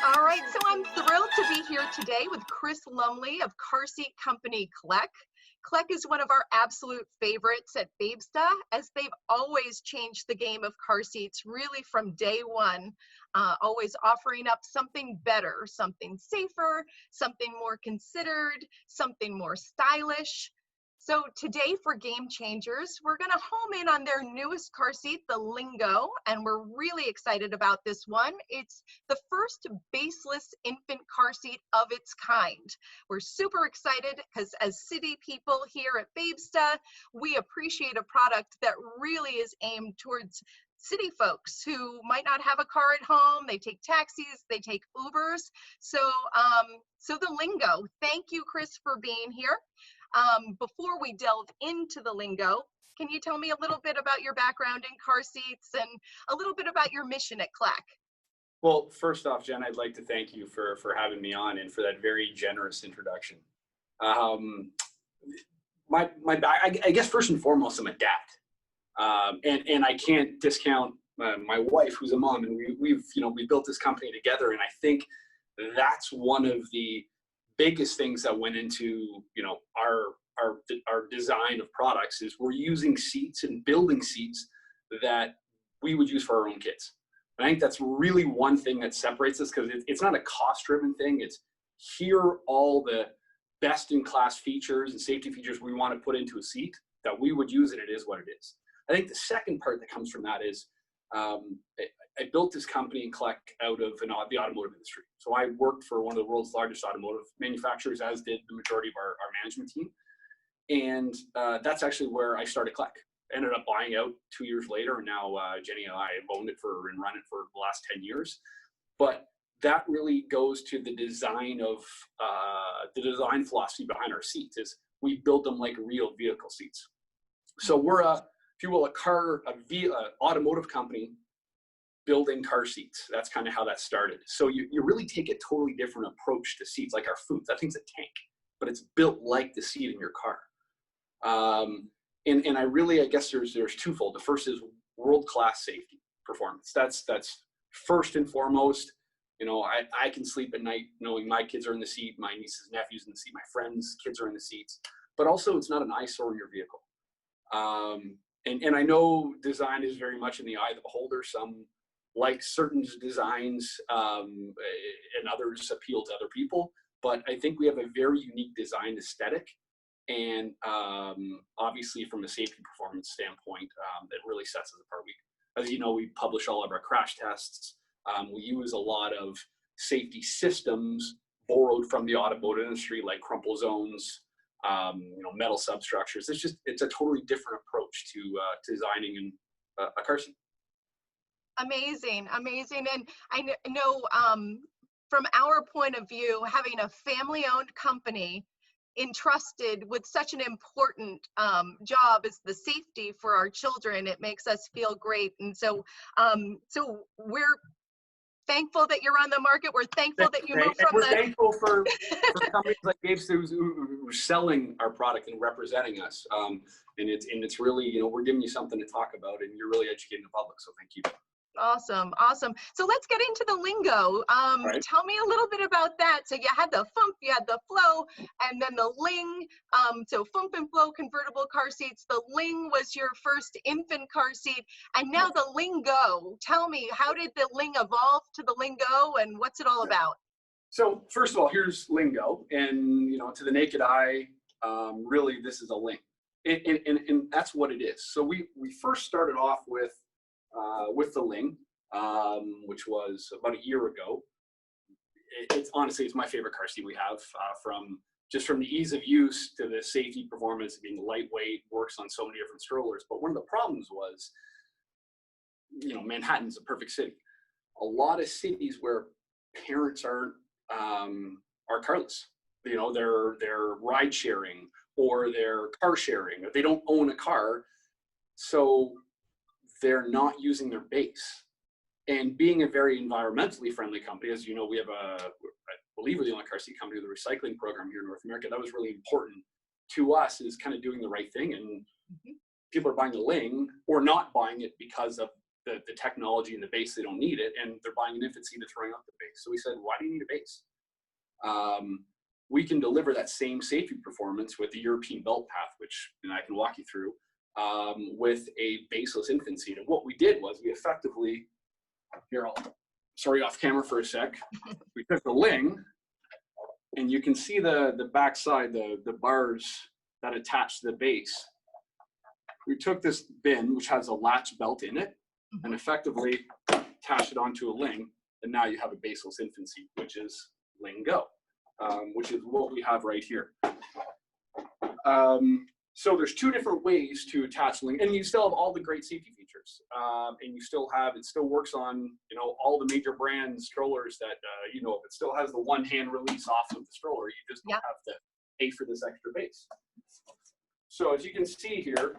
All right, so I'm thrilled to be here today with Chris Lumley of car seat company Clek. Clek is one of our absolute favorites at Babesta, as they've always changed the game of car seats really from day one, always offering up something better, something safer, something more considered, something more stylish. So today for Gamechangers, we're going to home in on their newest car seat, the Liingo, and we're really excited about this one. It's the first baseless infant car seat of its kind. We're super excited because as city people here at Babesta, we appreciate a product that really is aimed towards city folks who might not have a car at home. They take taxis, they take Ubers. So the Liingo. Thank you, Chris, for being here. Before we delve into the Liingo, can you tell me a little bit about your background in car seats and a little bit about your mission at Clek? Well, first off, Jen, I'd like to thank you for having me on and for that very generous introduction. I guess first and foremost, I'm a dad, and I can't discount my wife, who's a mom, and we built this company together, and I think that's one of the biggest things that went into our design of products is we're using seats and building seats that we would use for our own kids. And I think that's really one thing that separates us, because it's not a cost-driven thing. It's here are all the best-in-class features and safety features we want to put into a seat that we would use, and it is what it is. I think the second part that comes from that is I built this company in Clek out of the automotive industry. So I worked for one of the world's largest automotive manufacturers, as did the majority of our management team. And that's actually where I started Clek. Ended up buying out 2 years later, and now Jenny and I have owned it and run it for the last 10 years. But that really goes to the design of the design philosophy behind our seats is we build them like real vehicle seats. So we're if you will, automotive company building car seats. That's kind of how that started. So you really take a totally different approach to seats, like our food. That thing's a tank, but it's built like the seat in your car. And I guess there's twofold. The first is world-class safety performance. That's first and foremost. I can sleep at night knowing my kids are in the seat, my nieces and nephews in the seat, my friends' kids are in the seats. But also, it's not an eyesore in your vehicle. And I know design is very much in the eye of the beholder. Some like certain designs, and others appeal to other people. But I think we have a very unique design aesthetic. And obviously, from a safety performance standpoint, it really sets us apart. As you know, we publish all of our crash tests. We use a lot of safety systems borrowed from the automotive industry, like crumple zones, metal substructures. It's a totally different approach to designing a car seat. Amazing. And I know from our point of view, having a family-owned company entrusted with such an important job as the safety for our children, it makes us feel great. And so we're thankful that you're on the market. We're thankful that you moved from We're thankful for companies like Babesta who are selling our product and representing us. And it's really, we're giving you something to talk about, and you're really educating the public. So thank you. Awesome. So let's get into the Liingo. Right. Tell me a little bit about that. So you had the Fump, you had the Flow, and then the Ling. So Fump and Flow convertible car seats. The Ling was your first infant car seat, and now the Liingo. Tell me, how did the Ling evolve to the Liingo, and what's it all about? So first of all, here's Liingo, and to the naked eye, really this is a Ling, and that's what it is. So we first started off with the Ling, which was about a year ago. It's honestly, it's my favorite car seat we have, from the ease of use to the safety performance, being lightweight, works on so many different strollers. But one of the problems was, Manhattan's a perfect city. A lot of cities where parents are carless. They're ride sharing or they're car sharing, or they don't own a car, so they're not using their base. And being a very environmentally friendly company, as you know, we have I believe we're the only car seat company with a recycling program here in North America. That was really important to us, is kind of doing the right thing. And people are buying the Ling or not buying it because of the technology and the base, they don't need it, and they're buying an infant seat and throwing out the base. So we said, why do you need a base? We can deliver that same safety performance with the European belt path, which I can walk you through, with a baseless infant seat. And what we did was we effectively, here, sorry, off camera for a sec. We took the Ling, and you can see the backside, the bars that attach to the base. We took this bin, which has a latch belt in it, and effectively attached it onto a Ling, and now you have a baseless infant seat, which is Liingo, which is what we have right here. So there's two different ways to attach Ling, and you still have all the great safety features, and you still have, it still works on, all the major brand strollers that, it still has the one-hand release off of the stroller. You just don't have to pay for this extra base. So as you can see here,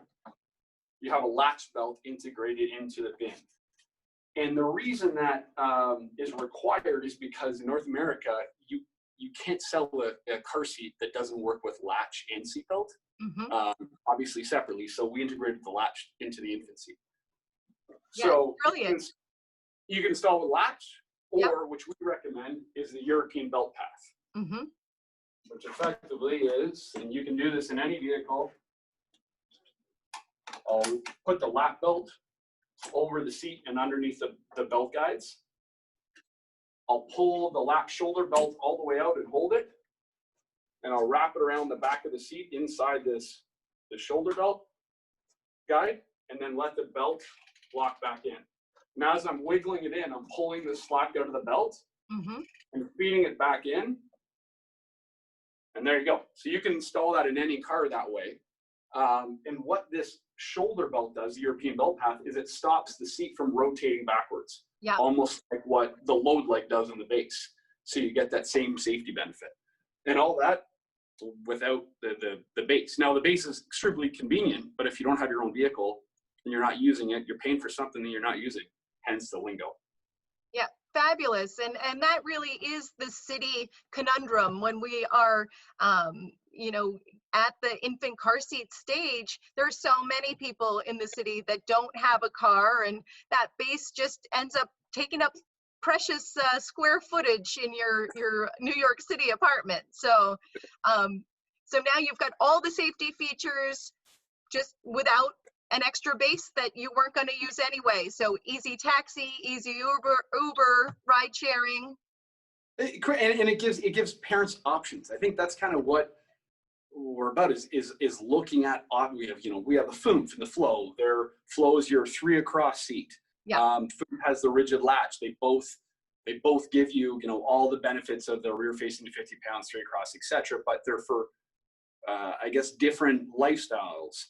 you have a latch belt integrated into the bin. And the reason that is required is because in North America, you can't sell a car seat that doesn't work with latch and seatbelt, obviously separately. So we integrated the latch into the infant seat. So brilliant. You can install with latch, or which we recommend is the European belt path, which effectively is, and you can do this in any vehicle. I'll put the lap belt over the seat and underneath the belt guides. I'll pull the lap shoulder belt all the way out and hold it. And I'll wrap it around the back of the seat inside the shoulder belt guide, and then let the belt lock back in. Now, as I'm wiggling it in, I'm pulling the slack out of the belt and feeding it back in. And there you go. So you can install that in any car that way. And what this shoulder belt does, the European belt path, is it stops the seat from rotating backwards, almost like what the load leg does on the base. So you get that same safety benefit. And all that without the base. Now, the base is extremely convenient, but if you don't have your own vehicle and you're not using it, you're paying for something that you're not using, hence the Liingo. Yeah, fabulous. And that really is the city conundrum when we are, at the infant car seat stage. There's so many people in the city that don't have a car, and that base just ends up taking up precious square footage in your New York City apartment. So now you've got all the safety features just without an extra base that you weren't going to use anyway. So easy taxi, easy Uber, ride sharing. And it gives parents options. I think that's kind of what we're about is looking at, we have the Foom and the Flow. Their Flow is your 3 across seat. Foom has the rigid latch. They both give you, all the benefits of the rear facing to 50 pounds, 3 across, etc. But they're for, different lifestyles.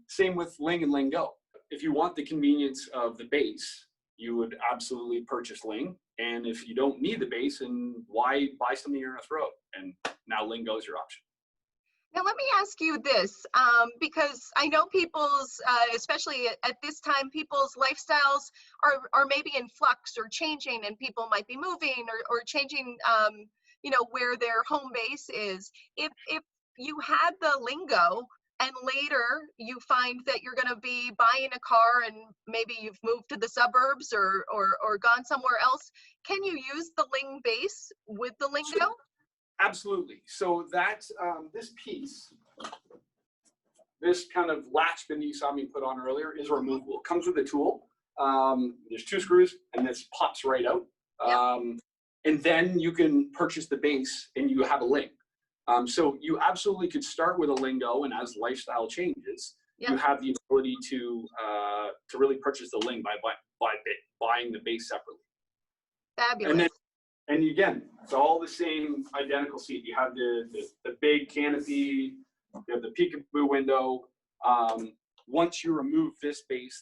Same with Ling and Liingo. If you want the convenience of the base, you would absolutely purchase Ling. And if you don't need the base, and why buy something you're going to throw? And now Liingo is your option. Now, let me ask you this, because I know people's, especially at this time, people's lifestyles are maybe in flux or changing, and people might be moving or changing, where their home base is. If you had the Liingo and later you find that you're going to be buying a car and maybe you've moved to the suburbs or gone somewhere else, can you use the Ling base with the Liingo? Absolutely. So that this piece, this kind of latch bin you saw me put on earlier, is removable. It comes with a tool. There's 2 screws, and this pops right out. And then you can purchase the base, and you have a Ling. So you absolutely could start with a Liingo, and as lifestyle changes, you have the ability to really purchase the Ling by buying the base separately. Fabulous. And again, it's all the same identical seat. You have the big canopy, you have the peekaboo window. Once you remove this base,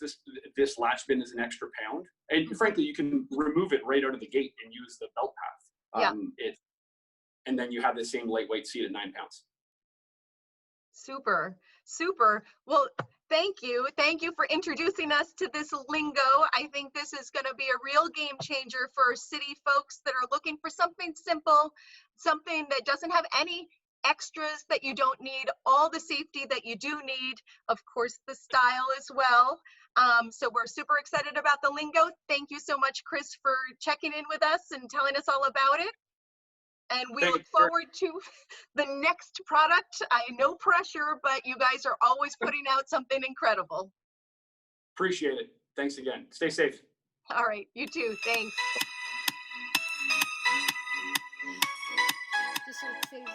this latch bin is an extra £1. And frankly, you can remove it right out of the gate and use the belt path. And then you have the same lightweight seat at £9. Super, super. Well, thank you. Thank you for introducing us to this Liingo. I think this is going to be a real game changer for city folks that are looking for something simple, something that doesn't have any extras that you don't need, all the safety that you do need, of course, the style as well. So we're super excited about the Liingo. Thank you so much, Chris, for checking in with us and telling us all about it. And we look forward to the next product. No pressure, but you guys are always putting out something incredible. Appreciate it. Thanks again. Stay safe. All right, you too. Thanks. Just so it saves